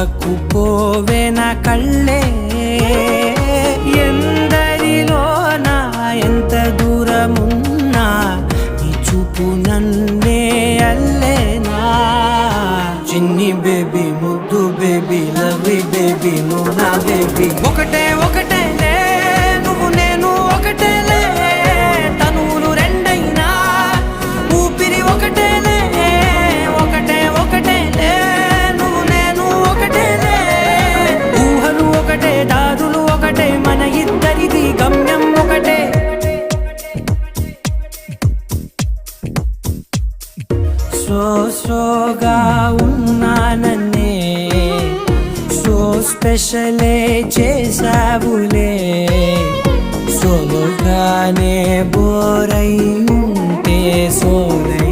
పక్కకు పోవే నా కళ్ళే ఎందరిలోనా ఎంత దూరమున్నా నీ చూపు నన్నే అల్లేనా చిన్ని బేబీ ముద్దు బేబీ లవ్లీ బేబీ నువ్వు నా బేబీ ఒకటే ఒకటేలే నువ్వు నేను ఒకటేలే తనువులు రెండైనా ఊపిరి ఒకటేలే ఒకటే ఒకటేలే నువ్వు నేను ఒకటేలే ఊహలు ఒకటే దారులు ఒకటే మన ఇద్దరిది గమ్యం ఒకటే సోగా ఉన్నానన్నే సో స్పెషలే చేసావులే సోలోగానే బోరై ఉంటే సోలై